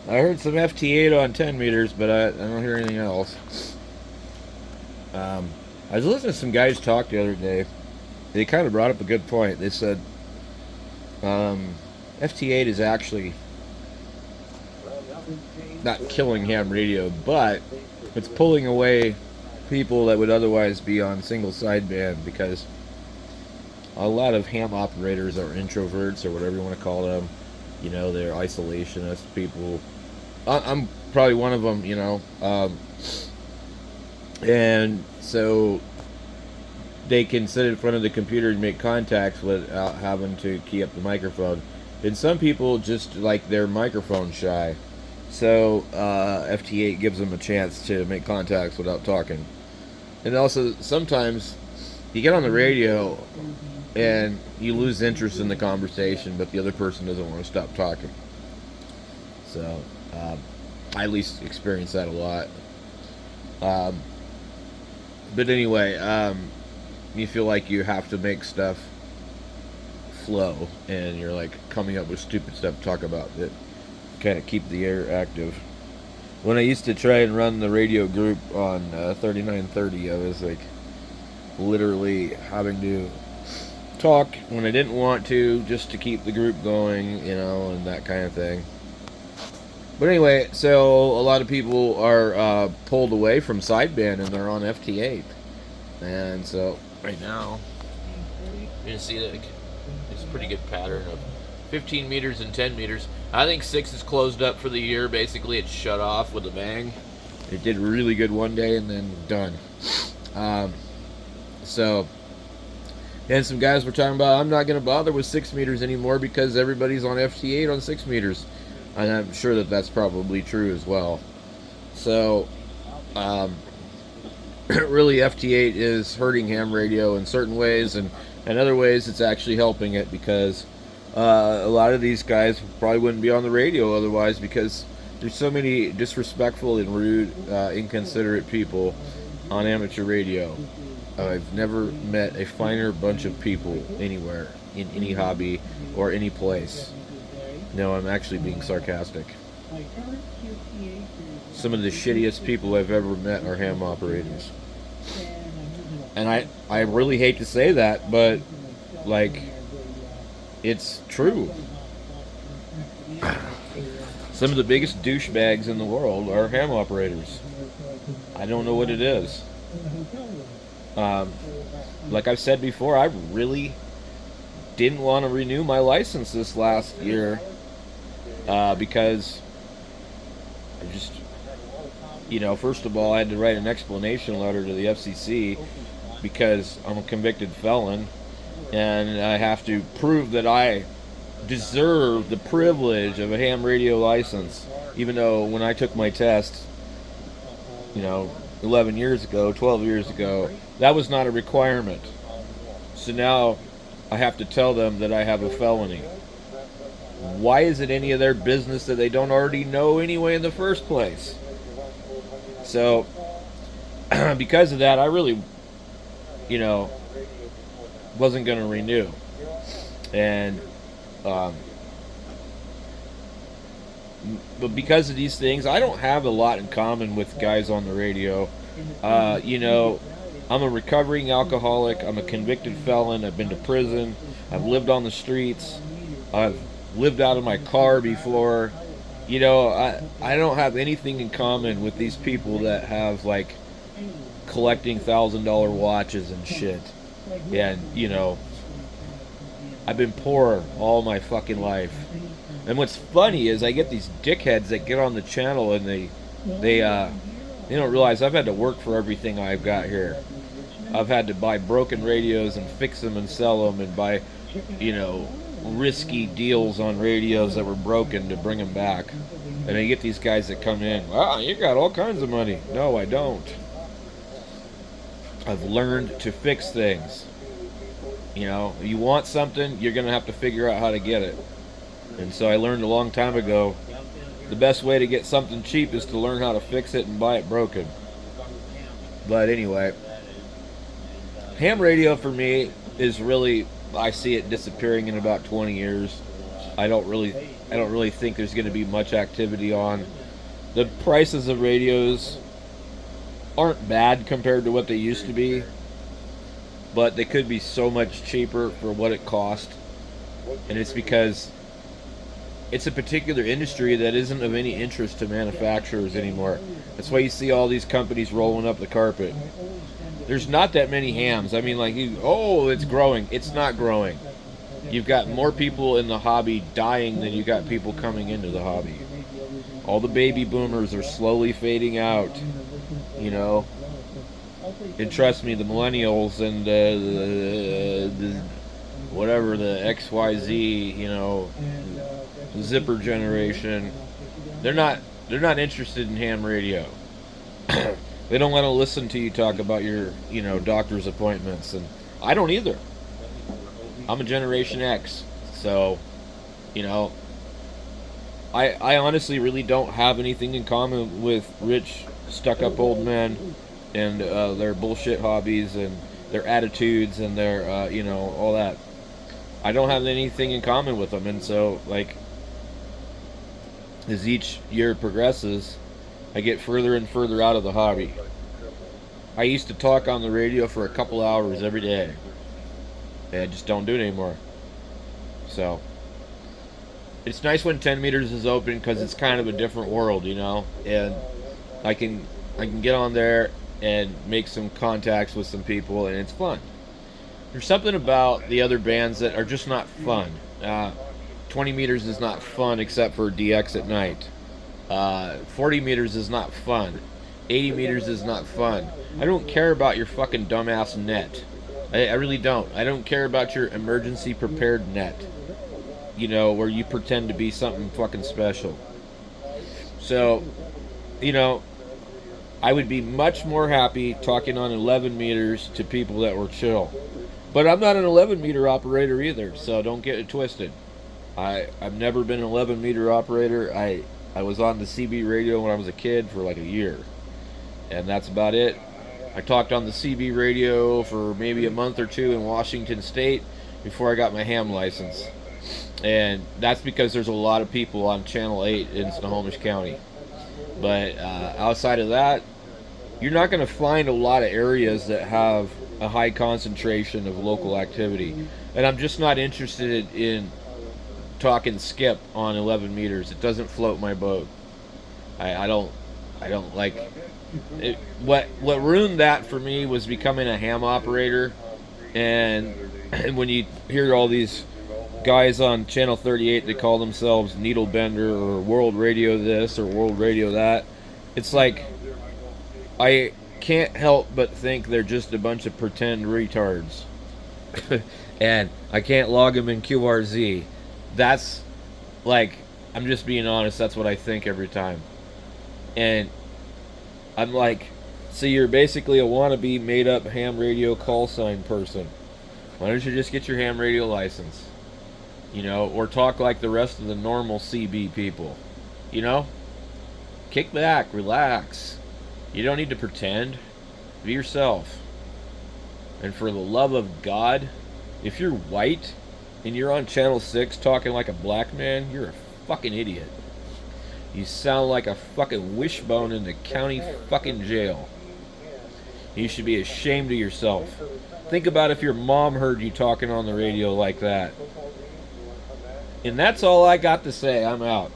I heard some FT8 on 10 meters, but I don't hear anything else. Um, I was listening to some guys talk the other day. They kind of brought up a good point. They said um, FT8 is actually not killing ham radio, but it's pulling away people that would otherwise be on single sideband because a lot of ham operators are introverts or whatever you want to call them. You know, they're isolationist people. I'm probably one of them, and so they can sit in front of the computer and make contacts without having to key up the microphone. And some people just like their microphone shy. So FT8 gives them a chance to make contacts without talking. And also, sometimes you get on the radio and you lose interest in the conversation, but the other person doesn't want to stop talking. So I at least experience that a lot. Um, but anyway, you feel like you have to make stuff flow, and you're like coming up with stupid stuff to talk about that kind of keep the air active. When I used to try and run the radio group on 3930, I was like literally having to talk when I didn't want to just to keep the group going, and that kind of thing. But anyway, so a lot of people are pulled away from sideband and they're on FT8. And so right now, you can see that it's a pretty good pattern of 15 meters and 10 meters. I think 6 is closed up for the year. Basically, it's shut off with a bang. It did really good one day and then done. So, and some guys were talking about, I'm not going to bother with 6 meters anymore because everybody's on FT8 on 6 meters. And I'm sure that that's probably true as well. So, really, FT8 is hurting ham radio in certain ways, and in other ways, it's actually helping it because a lot of these guys probably wouldn't be on the radio otherwise because there's so many disrespectful and rude, inconsiderate people on amateur radio. I've never met a finer bunch of people anywhere in any hobby or any place. No, I'm actually being sarcastic. Some of the shittiest people I've ever met are ham operators. And I really hate to say that, but like it's true. Some of the biggest douchebags in the world are ham operators. I don't know what it is. Um, like I've said before, I really didn't want to renew my license this last year because I just, first of all, I had to write an explanation letter to the FCC because I'm a convicted felon and I have to prove that I deserve the privilege of a ham radio license, even though when I took my test, 11 years ago, 12 years ago, that was not a requirement. So now I have to tell them that I have a felony. Why is it any of their business that they don't already know anyway in the first place? So, because of that, I really, wasn't going to renew. And, but because of these things, I don't have a lot in common with guys on the radio. I'm a recovering alcoholic. I'm a convicted felon. I've been to prison. I've lived on the streets. I've lived out of my car before. I don't have anything in common with these people that have like collecting $1,000 watches and shit. And I've been poor all my fucking life. And what's funny is I get these dickheads that get on the channel and they don't realize I've had to work for everything I've got here. I've had to buy broken radios and fix them and sell them and buy, risky deals on radios that were broken to bring them back. And I get these guys that come in, wow, you got all kinds of money. No, I don't. I've learned to fix things. You want something, you're going to have to figure out how to get it. And so I learned a long time ago, the best way to get something cheap is to learn how to fix it and buy it broken. But anyway, ham radio for me is really, I see it disappearing in about 20 years. I don't really think there's going to be much activity on. The prices of radios aren't bad compared to what they used to be, but they could be so much cheaper for what it cost. And it's because it's a particular industry that isn't of any interest to manufacturers anymore. That's why you see all these companies rolling up the carpet. There's not that many hams. I mean, like, it's growing. It's not growing. You've got more people in the hobby dying than you got people coming into the hobby. All the baby boomers are slowly fading out, you know. And trust me, the millennials and the whatever, the XYZ, zipper generation, they're not interested in ham radio. They don't want to listen to you talk about your, doctor's appointments, and I don't either. I'm a Generation X, so, I honestly really don't have anything in common with rich, stuck-up old men and their bullshit hobbies and their attitudes and their, all that. I don't have anything in common with them, and so, like, as each year progresses, I get further and further out of the hobby. I used to talk on the radio for a couple hours every day. And I just don't do it anymore. So, it's nice when 10 meters is open because it's kind of a different world, and I can get on there and make some contacts with some people, and it's fun. There's something about the other bands that are just not fun. 20 meters is not fun except for DX at night. 40 meters is not fun. 80 meters is not fun. I don't care about your fucking dumbass net. I really don't. I don't care about your emergency prepared net. Where you pretend to be something fucking special. So, I would be much more happy talking on 11 meters to people that were chill. But I'm not an 11 meter operator either, so don't get it twisted. I've never been an 11 meter operator. I was on the CB radio when I was a kid for like a year. And that's about it. I talked on the CB radio for maybe a month or two in Washington State before I got my ham license. And that's because there's a lot of people on Channel 8 in Snohomish County. But outside of that, you're not going to find a lot of areas that have a high concentration of local activity. And I'm just not interested in talking skip on 11 meters. It doesn't float my boat. I don't like it. What ruined that for me was becoming a ham operator. And when you hear all these guys on Channel 38 that call themselves Needle Bender or World Radio this or World Radio that, it's like I can't help but think they're just a bunch of pretend retards. And I can't log them in QRZ. That's like, I'm just being honest, that's what I think every time. And I'm like, so you're basically a wannabe made up ham radio call sign person. Why don't you just get your ham radio license? Or talk like the rest of the normal CB people. Kick back, relax. You don't need to pretend. Be yourself. And for the love of God, if you're white and you're on Channel 6 talking like a black man, you're a fucking idiot. You sound like a fucking wishbone in the county fucking jail. You should be ashamed of yourself. Think about if your mom heard you talking on the radio like that. And that's all I got to say. I'm out.